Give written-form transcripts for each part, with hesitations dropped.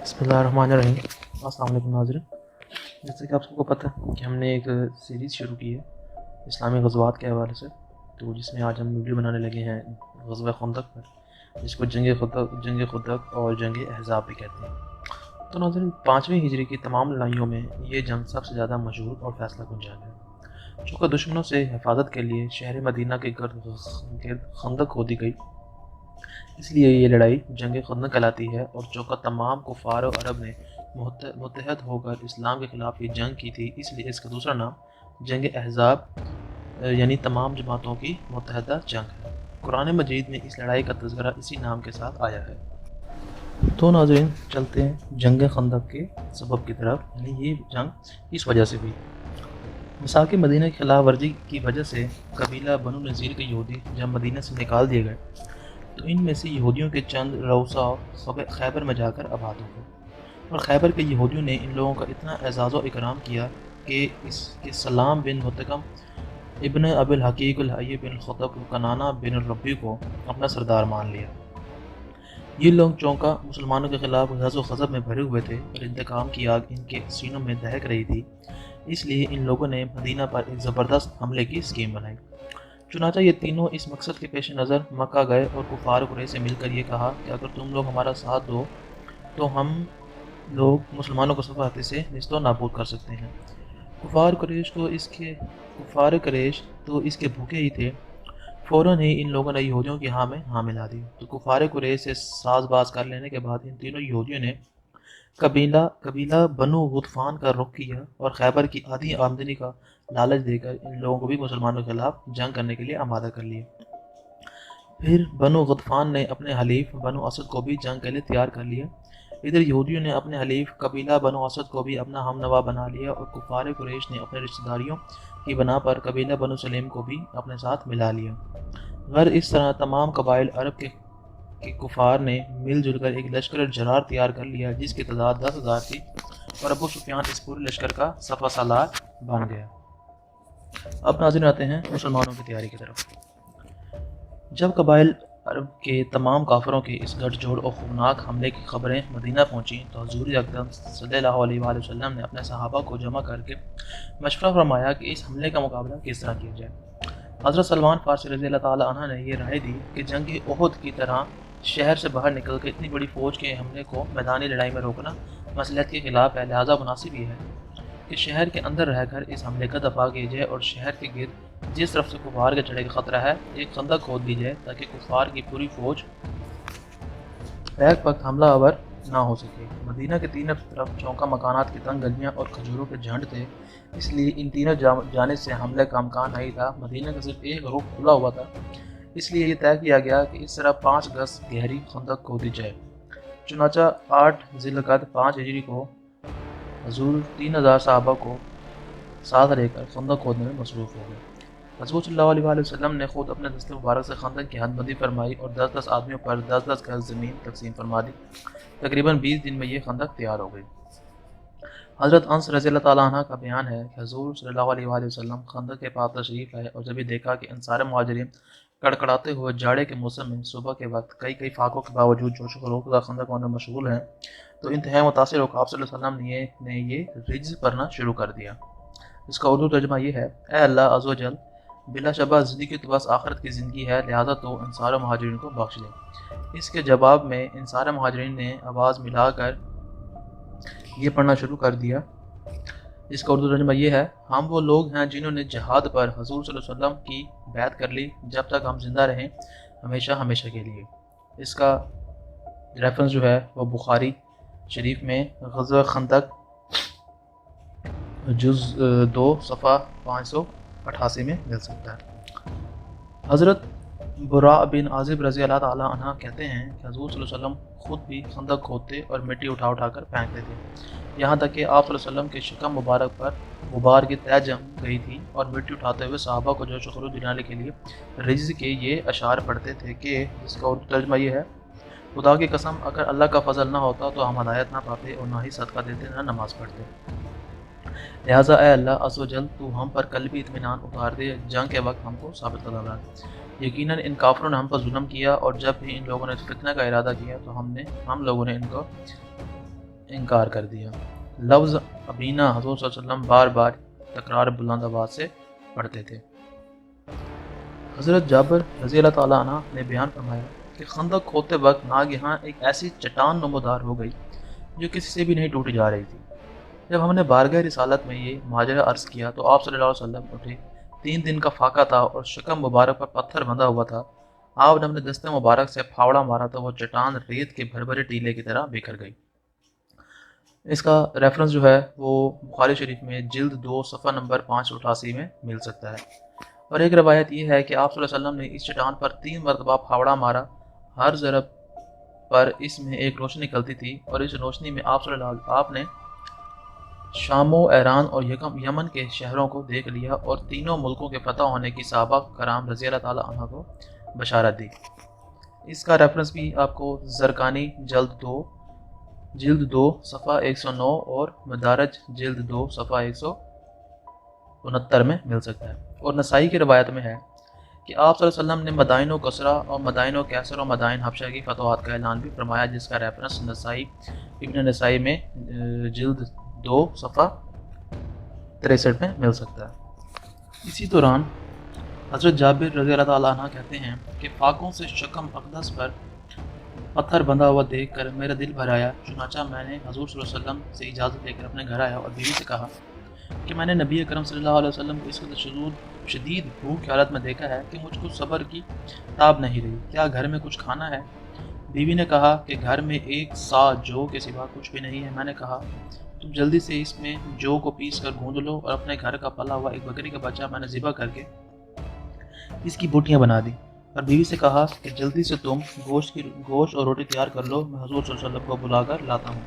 بسم اللہ الرحمن الرحیم۔ السلام علیکم ناظرین، جیسے کہ آپ سب کو پتہ ہے کہ ہم نے ایک سیریز شروع کی ہے اسلامی غزوات کے حوالے سے، تو جس میں آج ہم ویڈیو بنانے لگے ہیں غزوہ خندق پر، جس کو جنگ خندق اور جنگ احزاب بھی کہتے ہیں۔ تو ناظرین، 5ویں ہجری کی تمام لڑائیوں میں یہ جنگ سب سے زیادہ مشہور اور فیصلہ کن جنگ ہے، چونکہ دشمنوں سے حفاظت کے لیے شہر مدینہ کے گرد خندق کھودی گئی، اس لیے یہ لڑائی جنگ خندق کہلاتی ہے، اور چونکہ تمام کفار و عرب نے متحد ہو کر اسلام کے خلاف یہ جنگ کی تھی، اس لیے اس کا دوسرا نام جنگ احزاب یعنی تمام جماعتوں کی متحدہ جنگ ہے۔ قرآن مجید میں اس لڑائی کا تذکرہ اسی نام کے ساتھ آیا ہے۔ تو ناظرین، چلتے ہیں جنگ خندق کے سبب کی طرف، یعنی یہ جنگ اس وجہ سے ہوئی۔ مساک مدینہ کی خلاف ورزی کی وجہ سے قبیلہ بنو نذیر کے یہودی جب مدینہ سے نکال دیے گئے، تو ان میں سے یہودیوں کے چند روسا خیبر میں جا کر آباد ہو گئے، اور خیبر کے یہودیوں نے ان لوگوں کا اتنا اعزاز و اکرام کیا کہ اس کے سلام بن متکم ابن ابی الحقیق الحی بن الخطب کنانہ بن الربی کو اپنا سردار مان لیا۔ یہ لوگ چونکہ مسلمانوں کے خلاف غضب و غضب میں بھرے ہوئے تھے اور انتقام کی آگ ان کے سینوں میں دہک رہی تھی، اس لیے ان لوگوں نے مدینہ پر ایک زبردست حملے کی اسکیم بنائی۔ چنانچہ یہ تینوں اس مقصد کے پیش نظر مکہ گئے اور کفار قریش سے مل کر یہ کہا کہ اگر تم لوگ ہمارا ساتھ دو تو ہم لوگ مسلمانوں کو صفحہ سے نیست و نابود کر سکتے ہیں۔ کفار قریش تو اس کے بھوکے ہی تھے، فوراً ہی ان لوگوں نے یہودیوں کی ہاں میں ہاں ملا دی۔ تو کفار قریش سے ساز باز کر لینے کے بعد ان تینوں یہودیوں نے قبیلہ بنو غطفان کا رخ کیا اور خیبر کی آدھی آمدنی کا لالچ دے کر ان لوگوں کو بھی مسلمانوں کے خلاف جنگ کرنے کے لیے آمادہ کر لیا۔ پھر بنو غطفان نے اپنے حلیف بنو اسد کو بھی جنگ کے لیے تیار کر لیا۔ ادھر یہودیوں نے اپنے حلیف قبیلہ بنو اسد کو بھی اپنا ہم نوا بنا لیا، اور کفار قریش نے اپنے رشتہ داریوں کی بنا پر قبیلہ بنو سلیم کو بھی اپنے ساتھ ملا لیا۔ غیر اس طرح تمام قبائل عرب کے کفار نے مل جل کر ایک لشکر جرار تیار کر لیا، جس کی تعداد 10,000 تھی، اور ابو سفیان اس پورے لشکر کا سپہ سالار بن گیا۔ اب ناظرین آتے ہیں مسلمانوں کی تیاری کی طرف۔ جب قبائل عرب کے تمام کافروں کے اس گٹھ جوڑ اور خوفناک حملے کی خبریں مدینہ پہنچیں تو حضور اکرم صلی اللہ علیہ وآلہ وسلم نے اپنے صحابہ کو جمع کر کے مشورہ فرمایا کہ اس حملے کا مقابلہ کس طرح کیا جائے۔ حضرت سلمان فارسی رضی اللہ تعالیٰ عنہ نے یہ رائے دی کہ جنگ احد کی طرح شہر سے باہر نکل کے اتنی بڑی فوج کے حملے کو میدانی لڑائی میں روکنا مصلحت کے خلاف ہے، لہٰذا مناسب یہ ہے کہ شہر کے اندر رہ کر اس حملے کا دفاع کیا جائے، اور شہر کے گرد جس طرف سے کفار کے چڑھے کا خطرہ ہے ایک خندق کھود دی جائے تاکہ کفار کی پوری فوج بیک وقت حملہ آور نہ ہو سکے۔ مدینہ کے تینوں طرف چونکہ مکانات کی تنگ گلیاں اور کھجوروں کے جھنڈ تھے، اس لیے ان تینوں جانب سے حملے کا امکان نہیں تھا۔ مدینہ کا صرف ایک رخ کھلا ہوا تھا، اس لیے یہ طے کیا گیا کہ اس طرح 5 گز گہری خندق کھودی جائے۔ چنانچہ 8 ذی القعدہ 5 ہجری کو حضور 3000 صحابہ کو ساتھ لے کر خندق کھودنے میں مصروف ہو گئے۔ حضور صلی اللہ علیہ وآلہ وسلم نے خود اپنے دست مبارک سے خندق کی حد بندی فرمائی اور 10-10 آدمیوں پر 10-10 گز زمین تقسیم فرما دی۔ تقریباً 20 دن میں یہ خندق تیار ہو گئی۔ حضرت انس رضی اللہ تعالیٰ عنہ کا بیان ہے کہ حضور صلی اللہ علیہ وآلہ وسلم خندق کے پاس تشریف آئے، اور جب یہ دیکھا کہ انصار مہاجرین کڑکڑاتے ہوئے جاڑے کے موسم میں صبح کے وقت کئی فاقوں کے باوجود جوش و خروش کا خندق ہونے میں مشغول ہیں، تو انتہائی متاثر ہو کر آپ صلی اللہ علیہ وسلم نے یہ رجز پڑھنا شروع کر دیا، جس کا اردو ترجمہ یہ ہے: اے اللہ عز و جل، بلا شبہ زندگی تو بس آخرت کی زندگی ہے، لہذا تو انصار مہاجرین کو بخش دے۔ اس کے جواب میں انصار مہاجرین نے آواز ملا کر یہ پڑھنا شروع کر دیا، جس کا اردو ترجمہ یہ ہے: ہم وہ لوگ ہیں جنہوں نے جہاد پر حضور صلی اللہ علیہ وسلم کی بیعت کر لی، جب تک ہم زندہ رہیں ہمیشہ ہمیشہ کے لیے۔ اس کا ریفرنس جو ہے وہ بخاری شریف میں غزوہ خندق جز 2 صفحہ 588 میں مل سکتا ہے۔ حضرت براء بن عازب رضی اللہ تعالیٰ عنہ کہتے ہیں کہ حضور صلی اللہ علیہ وسلم خود بھی خندق کھودتے اور مٹی اٹھا کر پھینکتے تھے، یہاں تک کہ آپ صلی اللہ علیہ وسلم کے شکم مبارک پر غبار کی تہ جم گئی تھی، اور مٹی اٹھاتے ہوئے صحابہ کو جوش و خروش دلانے کے لیے رجز کے یہ اشعار پڑھتے تھے کہ جس کا اردو ترجمہ یہ ہے: خدا کی قسم، اگر اللہ کا فضل نہ ہوتا تو ہم ہدایت نہ پاتے اور نہ ہی صدقہ دیتے نہ نماز پڑھتے، لہٰذا اے اللہ عز و جل تو ہم پر قلبی اطمینان اتار دے، جنگ کے وقت ہم کو ثابت قدم رکھ۔ یقیناً ان کافروں نے ہم پر ظلم کیا، اور جب بھی ان لوگوں نے فتنہ کا ارادہ کیا تو ہم لوگوں نے ان کو انکار کر دیا۔ لفظ ابینا حضور صلی اللہ علیہ وسلم بار بار تکرار بلند آواز سے پڑھتے تھے۔ حضرت جابر رضی اللہ تعالیٰ عنہ نے بیان فرمایا کہ خندق کھودتے وقت ناگہاں ایک ایسی چٹان نمودار ہو گئی جو کسی سے بھی نہیں ٹوٹی جا رہی تھی۔ جب ہم نے بارگاہ رسالت میں یہ ماجرہ عرض کیا تو آپ صلی اللہ علیہ وسلم اٹھے۔ 3 دن کا فاقہ تھا اور شکم مبارک پر پتھر بندھا ہوا تھا۔ آپ نے اپنے دست مبارک سے پھاوڑا مارا تو وہ چٹان ریت کے بھربھرے ٹیلے کی طرح بکھر گئی۔ اس کا ریفرنس جو ہے وہ بخاری شریف میں جلد 2 صفحہ نمبر 588 میں مل سکتا ہے۔ اور ایک روایت یہ ہے کہ آپ صلی اللہ علیہ وسلم نے اس چٹان پر 3 مرتبہ پھاوڑا مارا۔ ہر ضرب پر اس میں ایک روشنی نکلتی تھی اور اس روشنی میں آپ نے شام و ایران اور یمن کے شہروں کو دیکھ لیا اور تینوں ملکوں کے فتح ہونے کی صحابہ کرام رضی اللہ تعالیٰ عنہ کو بشارت دی۔ اس کا ریفرنس بھی آپ کو زرقانی جلد 2 صفحہ 109 اور مدارج جلد 2 صفحہ 169 میں مل سکتا ہے۔ اور نسائی کی روایت میں ہے کہ آپ صلی اللہ علیہ وسلم نے مدائن و کسرا اور مدائن و کیسر اور مدائن حبشہ کی فتوحات کا اعلان بھی فرمایا، جس کا ریفرنس ابن نسائی میں جلد 2 صفحہ 63 میں مل سکتا ہے۔ اسی دوران حضرت جابر رضی اللہ تعالیٰ عنہ کہتے ہیں کہ فاقوں سے شکم اقدس پر پتھر بندھا ہوا دیکھ کر میرا دل بھر آیا، چنانچہ میں نے حضور صلی اللہ علیہ وسلم سے اجازت لے کر اپنے گھر آیا اور بیوی سے کہا کہ میں نے نبی اکرم صلی اللہ علیہ وسلم کو اس وقت شدید بھوک کی حالت میں دیکھا ہے کہ مجھ کو صبر کی تاب نہیں رہی، کیا گھر میں کچھ کھانا ہے؟ بیوی نے کہا کہ گھر میں 1 سا جو کے سوا کچھ بھی نہیں ہے۔ میں نے کہا تم جلدی سے اس میں جو کو پیس کر گوندھ لو، اور اپنے گھر کا پلا ہوا ایک بکری کا بچہ میں نے ذبح کر کے اس کی بوٹیاں بنا دی، اور بیوی سے کہا کہ جلدی سے تم گوشت اور روٹی تیار کر لو، میں حضور صلی اللہ علیہ وسلم کو بلا کر لاتا ہوں۔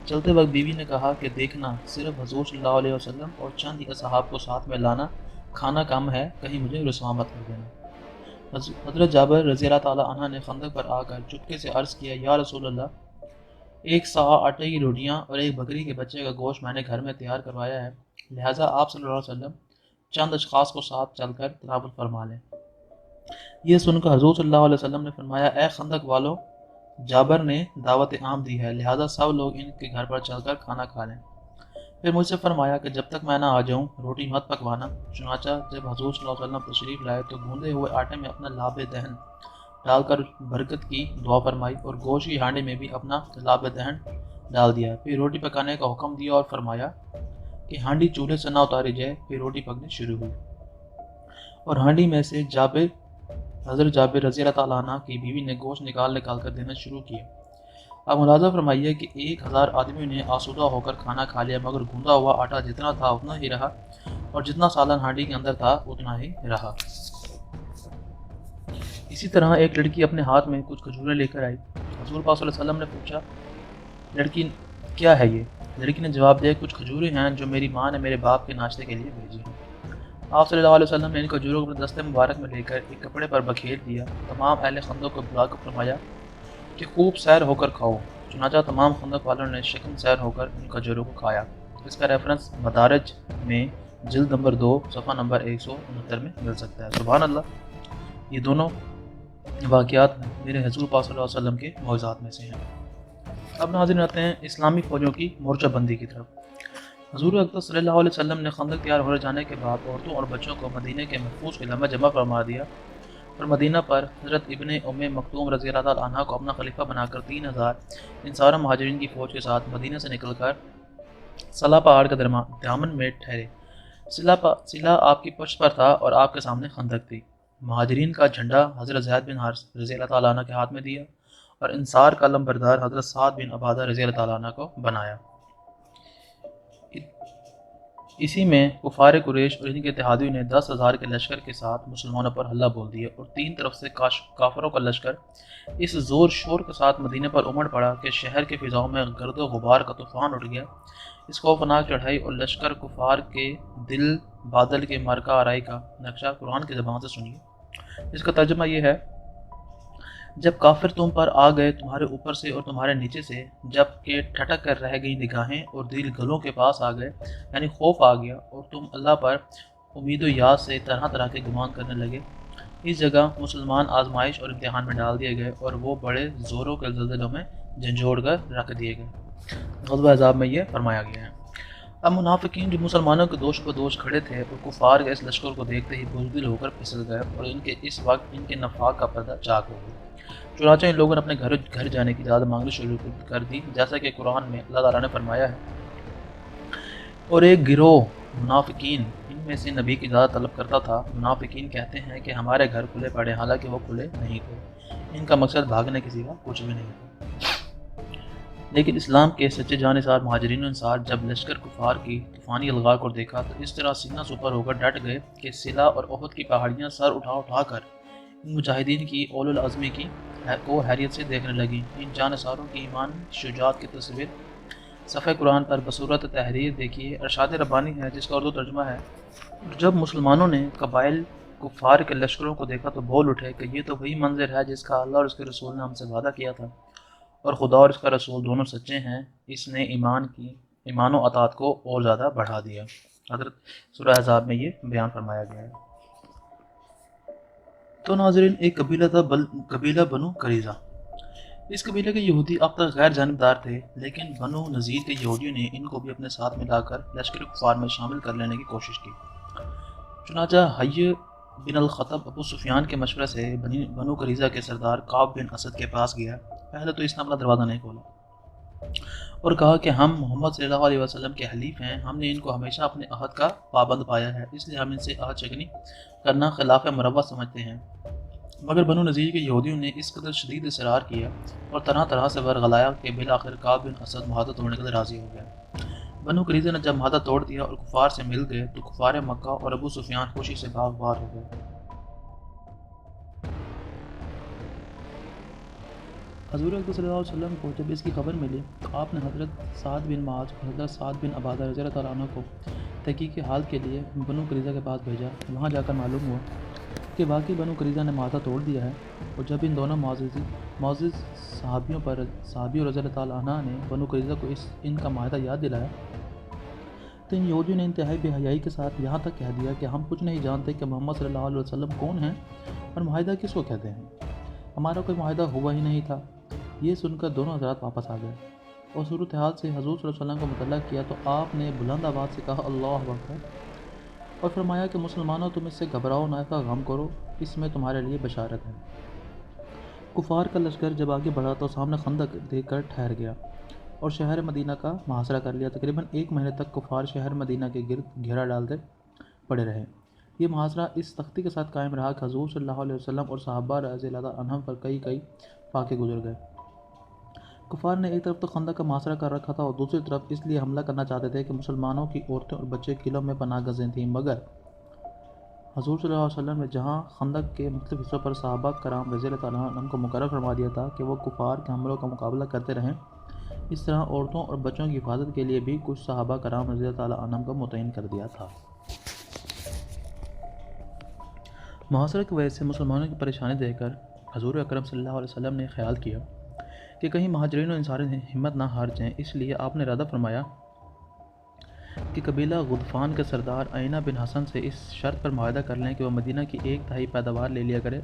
چلتے وقت بیوی نے کہا کہ دیکھنا، صرف حضور صلی اللہ علیہ وسلم اور چند ہی اصحاب کو ساتھ میں لانا، کھانا کم ہے، کہیں مجھے رسوا مت کر دینا۔ حضرت جابر رضی اللہ تعالیٰ عنہ نے خندق پر آ کر چپکے سے عرض کیا، یا رسول اللہ، 1 سا آٹے کی روٹیاں اور ایک بکری کے بچے کا گوشت میں نے گھر میں تیار کروایا ہے، لہٰذا آپ صلی اللہ علیہ وسلم چند اشخاص کو ساتھ چل کر تناول فرما لیں۔ یہ سن کر حضور صلی اللہ علیہ وسلم نے فرمایا، اے خندق والو، جابر نے دعوت عام دی ہے، لہذا سب لوگ ان کے گھر پر چل کر کھانا کھا لیں۔ پھر مجھ سے فرمایا کہ جب تک میں نہ آ جاؤں روٹی مت پکوانا۔ چنانچہ جب حضور صلی اللہ علیہ وسلم تشریف لائے تو گوندے ہوئے آٹے میں اپنا لاب دہن ڈال کر برکت کی دعا فرمائی اور گوشت کی ہانڈی میں بھی اپنا لاب دہن ڈال دیا، پھر روٹی پکانے کا حکم دیا اور فرمایا کہ ہانڈی چولہے سے نہ اتاری جائے۔ پھر روٹی پکنی شروع ہوئی اور ہانڈی میں سے حضرت جابر رضی اللہ تعالیٰ عنہ کی بیوی نے گوشت نکال کر دینا شروع کیا۔ اب ملاحظہ فرمائیے کہ 1000 آدمیوں نے آسودہ ہو کر کھانا کھا لیا، مگر گوندا ہوا آٹا جتنا تھا اتنا ہی رہا اور جتنا سالن ہانڈی کے اندر تھا اتنا ہی رہا۔ اسی طرح ایک لڑکی اپنے ہاتھ میں کچھ کھجوریں لے کر آئی۔ حضور پاک صلی اللہ علیہ وسلم نے پوچھا، لڑکی کیا ہے یہ؟ لڑکی نے جواب دیا، کچھ کھجوریں ہیں جو میری ماں نے میرے باپ کے ناشتے کے لیے بھیجی ہیں۔ آپ صلی اللہ علیہ وسلم نے ان کھجوروں کو اپنے دستے مبارک میں لے کر ایک کپڑے پر بکھیر دیا۔ تمام اہل خندق کو بلا کر فرمایا کہ خوب سیر ہو کر کھاؤ۔ چنانچہ تمام خندق والوں نے شکم سیر ہو کر ان کھجوروں کو کھایا۔ اس کا ریفرنس مدارج میں جلد نمبر 2 صفحہ نمبر 169 میں مل سکتا ہے۔ سبحان اللہ، یہ دونوں واقعات میرے حضور پاک صلی اللہ علیہ وسلم کے معجزات میں سے ہیں۔ اب ناظرین آتے ہیں اسلامی فوجوں کی مورچہ بندی کی طرف۔ حضور اقدس صلی اللہ علیہ وسلم نے خندق تیار ہو جانے کے بعد عورتوں اور بچوں کو مدینہ کے محفوظ قلعہ میں جمع فرما دیا اور مدینہ پر حضرت ابن ام مکتوم رضی اللہ تعالیٰ عنہ کو اپنا خلیفہ بنا کر 3000 انصار و مہاجرین کی فوج کے ساتھ مدینہ سے نکل کر صلا پہاڑ کے دامن میں ٹھہرے۔ صلا آپ کی پشت پر تھا اور آپ کے سامنے خندق تھی۔ مہاجرین کا جھنڈا حضرت زید بن حارث رضی اللہ تعالیٰ عنہ کے ہاتھ میں دیا اور انصار کا علمبردار حضرت سعد بن عبادہ رضی اللہ تعالیٰ عنہ کو بنایا۔ اسی میں کفار قریش اور ان کے اتحادیوں نے 10,000 کے لشکر کے ساتھ مسلمانوں پر حملہ بول دیا اور 3 طرف سے کافروں کا لشکر اس زور شور کے ساتھ مدینہ پر امڑ پڑا کہ شہر کے فضاؤں میں گرد و غبار کا طوفان اٹھ گیا۔ اس خوفناک چڑھائی اور لشکر کفار کے دل بادل کے مرکہ آرائی کا نقشہ قرآن کی زبان سے سنیے۔ اس کا ترجمہ یہ ہے، جب کافر تم پر آ گئے تمہارے اوپر سے اور تمہارے نیچے سے، جب کہ ٹھٹک کر رہ گئی نگاہیں اور دل گلوں کے پاس آ گئے، یعنی خوف آ گیا اور تم اللہ پر امید و یاد سے طرح طرح کے گمان کرنے لگے، اس جگہ مسلمان آزمائش اور امتحان میں ڈال دیے گئے اور وہ بڑے زوروں کے زلزلوں میں جھنجھوڑ کر رکھ دیے گئے۔ غزوہ احزاب میں یہ فرمایا گیا ہے۔ اب منافقین جو مسلمانوں کے دوش بدوش کھڑے تھے اور کفار کے اس لشکر کو دیکھتے ہی بزدل ہو کر پھسل گئے اور ان کے اس وقت ان کے نفاق کا پردہ چاک ہو گیا۔ چنانچہ ان لوگوں نے اپنے گھر جانے کی اجازت مانگنی شروع کر دی، جیسا کہ قرآن میں اللہ تعالیٰ نے فرمایا ہے، اور ایک گروہ منافقین ان میں سے نبی کی اجازت طلب کرتا تھا۔ منافقین کہتے ہیں کہ ہمارے گھر کھلے پڑے، حالانکہ وہ کھلے نہیں تھے۔ ان کا مقصد بھاگنے کے سوا کچھ بھی نہیں تھا۔ لیکن اسلام کے سچے جانثار مہاجرین و انصار جب لشکر کفار کی طوفانی الغار کو دیکھا تو اس طرح سینہ سپر ہو کر ڈٹ گئے کہ صلہ اور احد کی پہاڑیاں سر اٹھا کر ان مجاہدین کی اولو العزمی کو حیرت سے دیکھنے لگیں۔ ان جانثاروں کی ایمان شجاعت کی تصویر صفحہ قرآن پر بصورت تحریر دیکھیے۔ ارشاد ربانی ہے، جس کا اردو ترجمہ ہے، جب مسلمانوں نے قبائل کفار کے لشکروں کو دیکھا تو بول اٹھے کہ یہ تو وہی منظر ہے جس کا اللہ اور اس کے رسول نے ہم سے وعدہ کیا تھا، اور خدا اور اس کا رسول دونوں سچے ہیں۔ اس نے ایمان و اطاعت کو اور زیادہ بڑھا دیا۔ حضرت سورہ احزاب میں یہ بیان فرمایا گیا ہے۔ تو ناظرین، ایک قبیلہ تھا قبیلہ بنو قریظہ۔ اس قبیلے کے یہودی اب تک غیر جانبدار تھے، لیکن بنو نذیر کے یہودیوں نے ان کو بھی اپنے ساتھ ملا کر لشکر کفار میں شامل کر لینے کی کوشش کی۔ چنانچہ حی بن الخطب ابو سفیان کے مشورے سے بنو قریظہ کے سردار کعب بن اسد کے پاس گیا۔ پہلے تو اس نے اپنا دروازہ نہیں کھولا اور کہا کہ ہم محمد صلی اللہ علیہ وسلم کے حلیف ہیں، ہم نے ان کو ہمیشہ اپنے عہد کا پابند پایا ہے، اس لیے ہم ان سے عہد شکنی کرنا خلاف مروہ سمجھتے ہیں۔ مگر بنو نذیر کے یہودیوں نے اس قدر شدید اصرار کیا اور طرح طرح سے ورغلایا کہ بالآخر کعب بن اسد معاہدہ توڑنے کے لیے راضی ہو گیا۔ بنو قریظہ نے جب معاہدہ توڑ دیا اور کفار سے مل گئے تو کفار مکہ اور ابو سفیان خوشی سے باغ بار ہو گئے۔ حضور اکرم صلی اللہ علیہ وسلم کو جب اس کی خبر ملی تو آپ نے حضرت سعد بن معاذ اور حضرت سعد بن عبادہ رضی اللہ تعالیٰ عنہ کو تحقیق حال کے لیے بنو قریظہ کے پاس بھیجا۔ وہاں جا کر معلوم ہوا کہ واقعی بنو قریظہ نے معاہدہ توڑ دیا ہے، اور جب ان دونوں معزز صحابیوں رضی اللہ تعالیٰ عنہ نے بنو قریظہ کو ان کا معاہدہ یاد دلایا تو ان یہودیوں نے انتہائی بے حیائی کے ساتھ یہاں تک کہہ دیا کہ ہم کچھ نہیں جانتے کہ محمد صلی اللہ علیہ وسلم کون ہیں اور معاہدہ کس کو کہتے ہیں، ہمارا کوئی معاہدہ ہوا ہی نہیں تھا۔ یہ سن کر دونوں حضرات واپس آ گئے اور صورتحال سے حضور صلی اللہ علیہ وسلم کو مطلع کیا تو آپ نے بلند آواز سے کہا اللہ اکبر، اور فرمایا کہ مسلمانوں تم اس سے گھبراؤ نہ، کا غم کرو، اس میں تمہارے لیے بشارت ہے۔ کفار کا لشکر جب آگے بڑھا تو سامنے خندق دیکھ کر ٹھہر گیا اور شہر مدینہ کا محاصرہ کر لیا۔ تقریباً 1 مہینے تک کفار شہر مدینہ کے گرد گھیرا ڈالتے پڑے رہے۔ یہ محاصرہ اس سختی کے ساتھ قائم رہا کہ حضور صلی اللہ علیہ وسلم اور صحابہ رضی اللہ عنہم پر کئی فاقے گزر گئے۔ کفار نے ایک طرف تو خندق کا محاصرہ کر رکھا تھا اور دوسری طرف اس لیے حملہ کرنا چاہتے تھے کہ مسلمانوں کی عورتیں اور بچے قلعوں میں پناہ گزین تھیں، مگر حضور صلی اللہ علیہ وسلم نے جہاں خندق کے مختلف حصوں پر صحابہ کرام رضی اللہ تعالیٰ عنہم کو مقرر فرما دیا تھا کہ وہ کفار کے حملوں کا مقابلہ کرتے رہیں، اس طرح عورتوں اور بچوں کی حفاظت کے لیے بھی کچھ صحابہ کرام رضی اللہ تعالیٰ عنہم کو متعین کر دیا تھا۔ محاصرے کی وجہ سے مسلمانوں کی پریشانی دیکھ کر حضور اکرم صلی اللہ علیہ وسلم نے خیال کیا کہ کہیں مہاجرین و انصاری ہمت نہ ہار جائیں، اس لیے آپ نے ارادہ فرمایا کہ قبیلہ غطفان کے سردار عینہ بن حسن سے اس شرط پر معاہدہ کر لیں کہ وہ مدینہ کی 1/3 پیداوار لے لیا کرے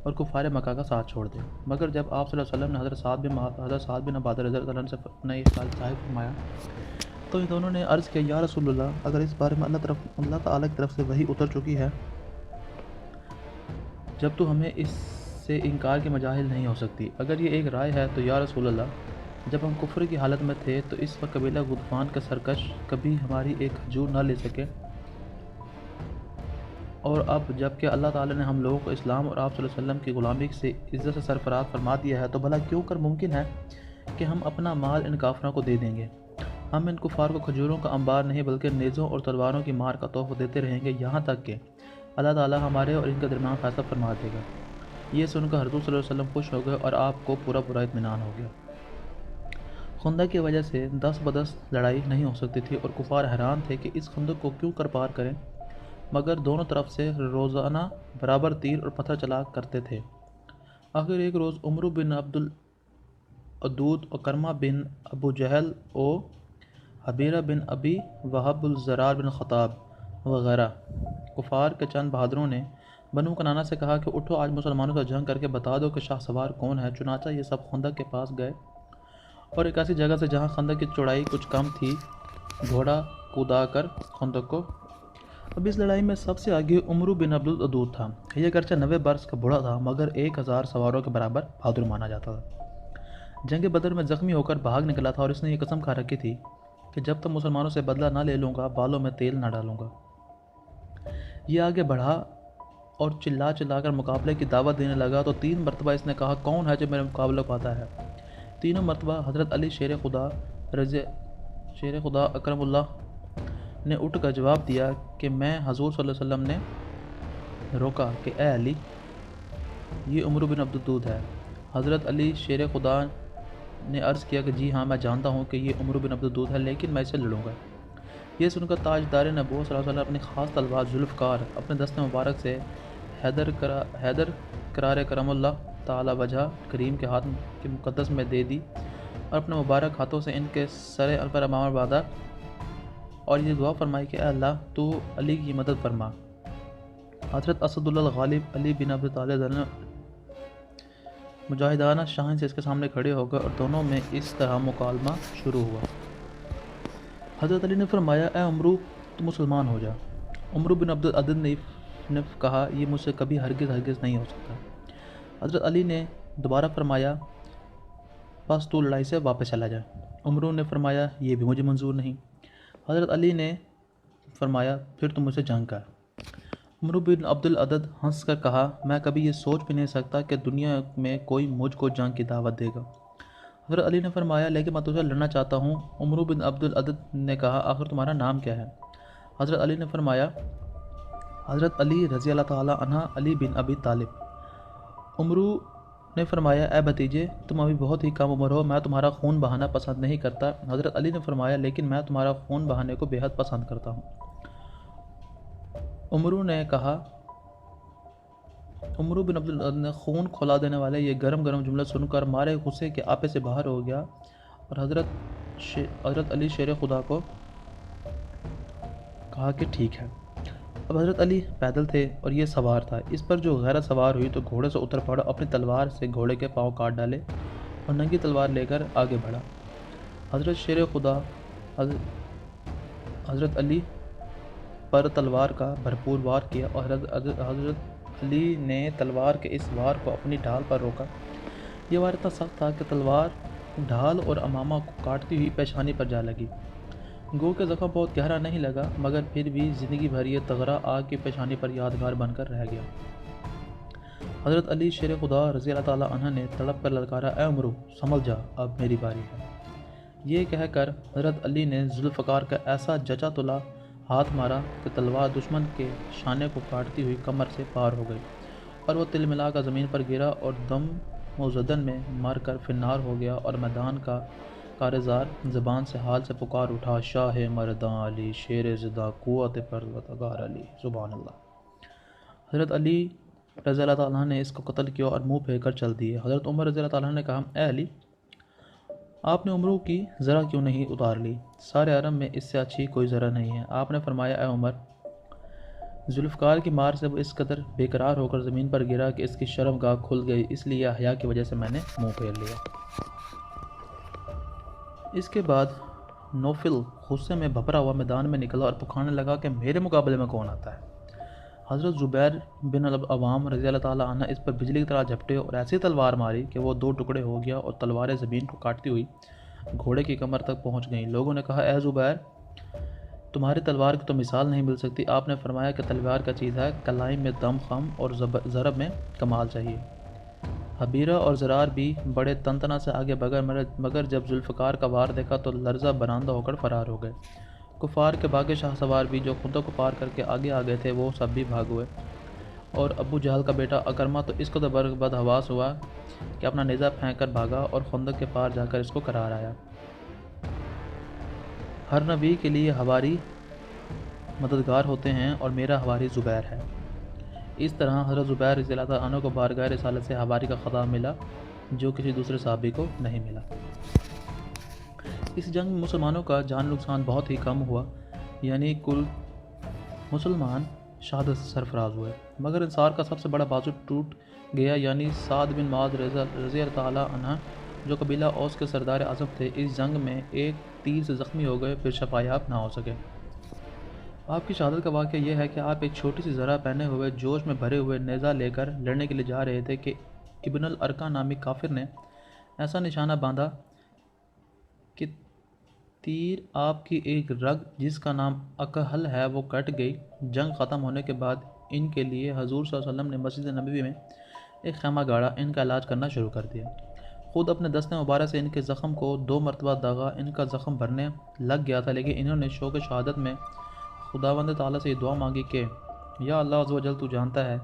اور کفار مکہ کا ساتھ چھوڑ دے۔ مگر جب آپ صلی اللہ علیہ وسلم نے حضرت سعد بن عبادہ رضی اللہ عنہ سے اپنا یہ خیال ظاہر فرمایا تو ان دونوں نے عرض کیا، یا رسول اللہ، اگر اس بارے میں اللہ تعالیٰ کی طرف سے وحی اتر چکی ہے جب تو ہمیں اس سے انکار کے مجال نہیں ہو سکتی، اگر یہ ایک رائے ہے تو یا رسول اللہ، جب ہم کفر کی حالت میں تھے تو اس وقت قبیلہ غطفان کا سرکش کبھی ہماری ایک کھجور نہ لے سکے، اور اب جب کہ اللہ تعالیٰ نے ہم لوگوں کو اسلام اور آپ صلی اللہ علیہ وسلم کی غلامی سے عزت سے سرفراز فرما دیا ہے تو بھلا کیوں کر ممکن ہے کہ ہم اپنا مال ان کافروں کو دے دیں گے؟ ہم ان کفار کو کھجوروں کا انبار نہیں بلکہ نیزوں اور تلواروں کی مار کا تحفہ دیتے رہیں گے یہاں تک کہ اللہ تعالیٰ ہمارے اور ان کے درمیان فیصلہ فرما دے گا۔ یہ سن کر حضور صلی اللہ علیہ وسلم خوش ہو گئے اور آپ کو پورا اطمینان ہو گیا۔ خندق کی وجہ سے 10 بدس لڑائی نہیں ہو سکتی تھی اور کفار حیران تھے کہ اس خندق کو کیوں کر پار کریں، مگر دونوں طرف سے روزانہ برابر تیر اور پتھر چلا کرتے تھے۔ آخر ایک روز عمرو بن عبد العدود اور کرمہ بن ابو جہل اور حبیرہ بن ابی وہب الزرار بن خطاب وغیرہ کفار کے چند بہادروں نے بنو کنانہ سے کہا کہ اٹھو، آج مسلمانوں سے جنگ کر کے بتا دو کہ شاہ سوار کون ہے۔ چنانچہ یہ سب خندق کے پاس گئے اور ایک ایسی جگہ سے جہاں خندق کی چوڑائی کچھ کم تھی گھوڑا کودا کر خندق کو۔ اب اس لڑائی میں سب سے آگے عمرو بن عبد العدود تھا۔ یہ اگرچہ 90 برس کا بوڑھا تھا مگر 1000 سواروں کے برابر بہادر مانا جاتا تھا۔ جنگ بدر میں زخمی ہو کر بھاگ نکلا تھا اور اس نے یہ قسم کھا رکھی تھی کہ جب تک مسلمانوں سے بدلہ نہ لے لوں گا بالوں میں تیل نہ ڈالوں گا۔ یہ آگے بڑھا اور چلا چلا کر مقابلے کی دعوت دینے لگا تو 3 مرتبہ اس نے کہا کون ہے جو میرے مقابلہ پاتا ہے۔ تینوں مرتبہ حضرت علی شیر خدا اکرم اللہ نے اٹھ کر جواب دیا کہ میں حضور صلی اللہ علیہ وسلم نے روکا کہ اے علی یہ عمرو بن عبد العدود ہے۔ حضرت علی شیر خدا نے عرض کیا کہ جی ہاں میں جانتا ہوں کہ یہ عمرو بن عبد العدود ہے لیکن میں اسے لڑوں گا۔ یہ سن کر تاجدار نبوت صلی اللہ علیہ وسلم اپنی خاص تلوار ذوالفقار اپنے دست مبارک سے حیدر قرار کرم اللہ تعالی وجہ کریم کے ہاتھ کے مقدس میں دے دی اور اپنے مبارک ہاتھوں سے ان کے سر پر امامت باندھا اور یہ دعا فرمائی کہ اے اللہ تو علی کی مدد فرما۔ حضرت اسد اللہ غالب علی بن ابی طالب مجاہدانہ شاہین سے اس کے سامنے کھڑے ہو گئے اور دونوں میں اس طرح مکالمہ شروع ہوا۔ حضرت علی نے فرمایا اے عمرو تو مسلمان ہو جا۔ عمرو بن عبد العدد نے کہا یہ مجھ سے کبھی ہرگز نہیں ہو سکتا۔ حضرت علی نے دوبارہ فرمایا بس تو لڑائی سے واپس چلا جا۔ عمرو نے فرمایا یہ بھی مجھے منظور نہیں۔ حضرت علی نے فرمایا پھر تم مجھ سے جنگ کر۔ عمرو بن عبد العدد ہنس کر کہا میں کبھی یہ سوچ بھی نہیں سکتا کہ دنیا میں کوئی مجھ کو جنگ کی دعوت دے گا۔ حضرت علی نے فرمایا لیکن میں تجھے لڑنا چاہتا ہوں۔ عمرو بن عبد العدد نے کہا آخر تمہارا نام کیا ہے؟ حضرت علی نے فرمایا حضرت علی رضی اللہ تعالی عنہ علی بن ابی طالب۔ عمرو نے فرمایا اے بھتیجے تم ابھی بہت ہی کم عمر ہو، میں تمہارا خون بہانا پسند نہیں کرتا۔ حضرت علی نے فرمایا لیکن میں تمہارا خون بہانے کو بے حد پسند کرتا ہوں۔ عمرو بن عبد العزیز نے خون کھولا دینے والے یہ گرم جملہ سن کر مارے غصے کے آپے سے باہر ہو گیا اور حضرت علی شیر خدا کو کہا کہ ٹھیک ہے۔ اب حضرت علی پیدل تھے اور یہ سوار تھا۔ اس پر جو غیرت سوار ہوئی تو گھوڑے سے اتر پڑا، اپنی تلوار سے گھوڑے کے پاؤں کاٹ ڈالے اور ننگی تلوار لے کر آگے بڑھا۔ حضرت شیر خدا حضرت علی پر تلوار کا بھرپور وار کیا اور حضرت علی نے تلوار کے اس وار کو اپنی ڈھال پر روکا۔ یہ وار اتنا سخت تھا کہ تلوار ڈھال اور امامہ کو کاٹتی ہوئی پیشانی پر جا لگی۔ گو کہ زخم بہت گہرا نہیں لگا مگر پھر بھی زندگی بھر یہ تغرہ آگ کی پیشانی پر یادگار بن کر رہ گیا۔ حضرت علی شیر خدا رضی اللہ تعالی عنہ نے تڑپ کر للکارا اے عمرو سنبھل جا اب میری باری ہے۔ یہ کہہ کر حضرت علی نے ذوالفقار کا ایسا جچا تلا ہاتھ مارا کہ تلوار دشمن کے شانے کو کاٹتی ہوئی کمر سے پار ہو گئی اور وہ تل ملا کر زمین پر گرا اور دم موزدن میں مر کر فنار ہو گیا اور میدان کا کارزار زبان سے حال سے پکار اٹھا شاہ مرداں علی شیر زدہ قوت پروردگار علی سبحان اللہ۔ حضرت علی رضی اللہ تعالیٰ نے اس کو قتل کیا اور منہ پھیر کر چل دیے۔ حضرت عمر رضی اللہ تعالیٰ نے کہا اے علی آپ نے عمرو کی ذرا کیوں نہیں اتار لی؟ سارے عرب میں اس سے اچھی کوئی ذرا نہیں ہے۔ آپ نے فرمایا اے عمر ذوالفقار کی مار سے وہ اس قدر بے قرار ہو کر زمین پر گرا کہ اس کی شرم گاہ کھل گئی، اس لیے حیا کی وجہ سے میں نے منہ پھیر لیا۔ اس کے بعد نوفل غصے میں بھبرا ہوا میدان میں نکلا اور پکارنے لگا کہ میرے مقابلے میں کون آتا ہے؟ حضرت زبیر بن العوام رضی اللہ تعالیٰ عنہ اس پر بجلی کی طرح جھپٹے اور ایسی تلوار ماری کہ وہ 2 ٹکڑے ہو گیا اور تلواریں زمین کو کاٹتی ہوئی گھوڑے کی کمر تک پہنچ گئیں۔ لوگوں نے کہا اے زبیر تمہاری تلوار کی تو مثال نہیں مل سکتی۔ آپ نے فرمایا کہ تلوار کا چیز ہے، کلائی میں دم خم اور ضرب میں کمال چاہیے۔ حبیرہ اور زرار بھی بڑے تنتنا سے آگے بغیر مگر جب ذوالفقار کا وار دیکھا تو لرزہ برآمدہ ہو کر فرار ہو گئے۔ کفار کے باقی شاہ سوار بھی جو خندق کو پار کر کے آگے آ گئے تھے وہ سب بھی بھاگ ہوئے اور ابو جہل کا بیٹا اکرمہ تو اس قدر بدحواس ہوا کہ اپنا نیزہ پھینک کر بھاگا اور خندق کے پار جا کر اس کو قرار آیا۔ ہر نبی کے لیے حواری مددگار ہوتے ہیں اور میرا حواری زبیر ہے۔ اس طرح حضرت زبیر رضی اللہ عنہ کو بارگاہ رسالت سے حواری کا خطاب ملا جو کسی دوسرے صحابی کو نہیں ملا۔ اس جنگ میں مسلمانوں کا جان نقصان بہت ہی کم ہوا، یعنی کل مسلمان شہادت سے سرفراز ہوئے، مگر انصار کا سب سے بڑا بازو ٹوٹ گیا، یعنی سعد بن معاذ رضی اللہ تعالیٰ عنہ جو قبیلہ اوس کے سردار اعظم تھے، اس جنگ میں ایک تیر سے زخمی ہو گئے، پھر شفایاب نہ ہو سکے۔ آپ کی شہادت کا واقعہ یہ ہے کہ آپ ایک چھوٹی سی ذرہ پہنے ہوئے جوش میں بھرے ہوئے نیزہ لے کر لڑنے کے لیے جا رہے تھے کہ ابن الارقم نامی کافر نے ایسا نشانہ باندھا کہ تیر آپ کی ایک رگ جس کا نام اکحل ہے وہ کٹ گئی۔ جنگ ختم ہونے کے بعد ان کے لیے حضور صلی اللہ علیہ وسلم نے مسجد نبوی میں ایک خیمہ گاڑا، ان کا علاج کرنا شروع کر دیا۔ خود اپنے دست مبارک سے ان کے زخم کو 2 مرتبہ داغا۔ ان کا زخم بھرنے لگ گیا تھا، لیکن انہوں نے شوق شہادت میں خداوند تعالیٰ سے یہ دعا مانگی کہ یا اللہ عز و جل، تو جانتا ہے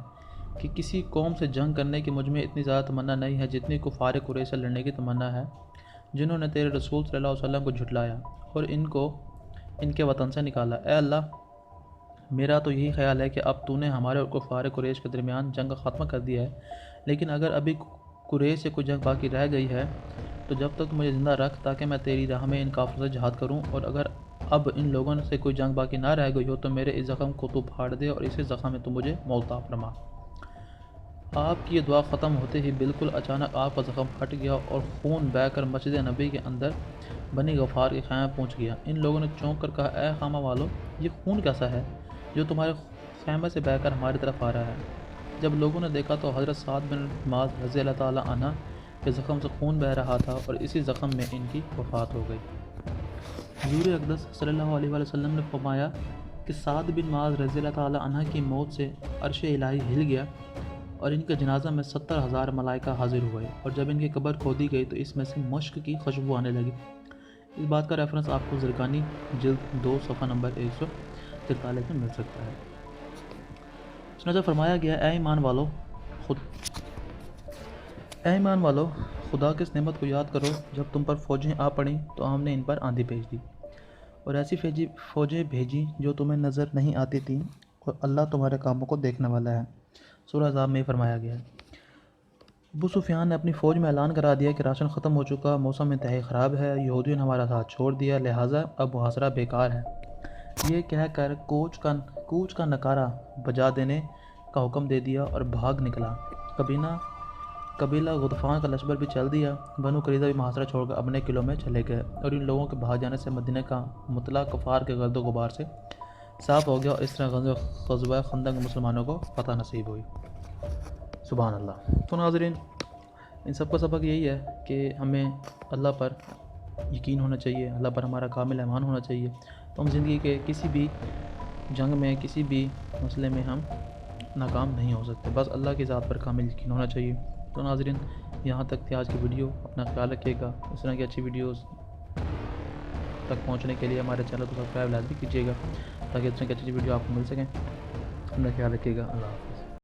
کہ کسی قوم سے جنگ کرنے کی مجھ میں اتنی زیادہ تمنا نہیں ہے جتنی کفار قریش سے لڑنے کی تمنا ہے، جنہوں نے تیرے رسول صلی اللہ علیہ وسلم کو جھٹلایا اور ان کو ان کے وطن سے نکالا۔ اے اللہ، میرا تو یہی خیال ہے کہ اب تو نے ہمارے اور کفار قریش کے درمیان جنگ کا خاتمہ کر دیا ہے، لیکن اگر ابھی قریش سے کوئی جنگ باقی رہ گئی ہے تو جب تک مجھے زندہ رکھ تاکہ میں تیری راہ میں ان کافروں سے جہاد کروں، اور اگر اب ان لوگوں سے کوئی جنگ باقی نہ رہ گئی ہو تو میرے اس زخم کو تو پھاڑ دے اور اسی زخم میں تو مجھے موت عطا فرما۔ آپ کی یہ دعا ختم ہوتے ہی بالکل اچانک آپ کا زخم پھٹ گیا اور خون بہہ کر مسجد نبی کے اندر بنی غفار کے خیمے پہنچ گیا۔ ان لوگوں نے چونک کر کہا، اے خیمہ والو، یہ خون کیسا ہے جو تمہارے خیمے سے بہہ کر ہماری طرف آ رہا ہے؟ جب لوگوں نے دیکھا تو حضرت سعد بن معاذ رضی اللہ تعالیٰ عنہ کے زخم سے خون بہہ رہا تھا اور اسی زخم میں ان کی وفات ہو گئی۔ حضور اقدس صلی اللہ علیہ وآلہ وسلم نے فرمایا کہ سعد بن معاذ رضی اللہ تعالیٰ عنہ کی موت سے عرش الہی ہل گیا اور ان کے جنازہ میں 70,000 ملائکہ حاضر ہوئے، اور جب ان کی قبر کھودی گئی تو اس میں سے مشک کی خوشبو آنے لگی۔ اس بات کا ریفرنس آپ کو زرقانی جلد 2 صفحہ نمبر 143 میں مل سکتا ہے۔ چنانچہ فرمایا گیا، اے ایمان والو، خدا کی اس نعمت کو یاد کرو جب تم پر فوجیں آ پڑیں تو ہم نے ان پر آندھی بھیج دی اور ایسی فوجیں بھیجی جو تمہیں نظر نہیں آتی تھیں، اور اللہ تمہارے کاموں کو دیکھنے والا ہے۔ سورہ احزاب میں فرمایا گیا ہے۔ ابو سفیان نے اپنی فوج میں اعلان کرا دیا کہ راشن ختم ہو چکا، موسم انتہائی خراب ہے، یہودیوں نے ہمارا ساتھ چھوڑ دیا، لہٰذا اب محاصرہ بیکار ہے۔ یہ کہہ کر کوچ کا نکارہ بجا دینے کا حکم دے دیا اور بھاگ نکلا۔ قبیلہ غطفان کا لشکر بھی چل دیا۔ بنو قریظہ بھی محاصرہ چھوڑ کر اپنے قلعوں میں چلے گئے، اور ان لوگوں کے بھاگ جانے سے مدینہ کا مطلع کفار کے گرد و غبار سے صاف ہو گیا، اور اس طرح غزوہ خندق مسلمانوں کو فتح نصیب ہوئی۔ سبحان اللہ۔ تو ناظرین، ان سب کا سبق یہی ہے کہ ہمیں اللہ پر یقین ہونا چاہیے، اللہ پر ہمارا کامل ایمان ہونا چاہیے، تو ہم زندگی کے کسی بھی جنگ میں، کسی بھی مسئلے میں ہم ناکام نہیں ہو سکتے۔ بس اللہ کی ذات پر کامل یقین ہونا چاہیے۔ تو ناظرین، یہاں تک تھی آج کی ویڈیو۔ اپنا خیال رکھیے گا۔ اس طرح کی اچھی ویڈیوز تک پہنچنے کے لیے ہمارے چینل کو سبسکرائب لازمی کیجیے گا تاکہ اس طرح کی اچھی ویڈیو آپ کو مل سکیں۔ اپنا خیال رکھیے گا۔ اللہ حافظ۔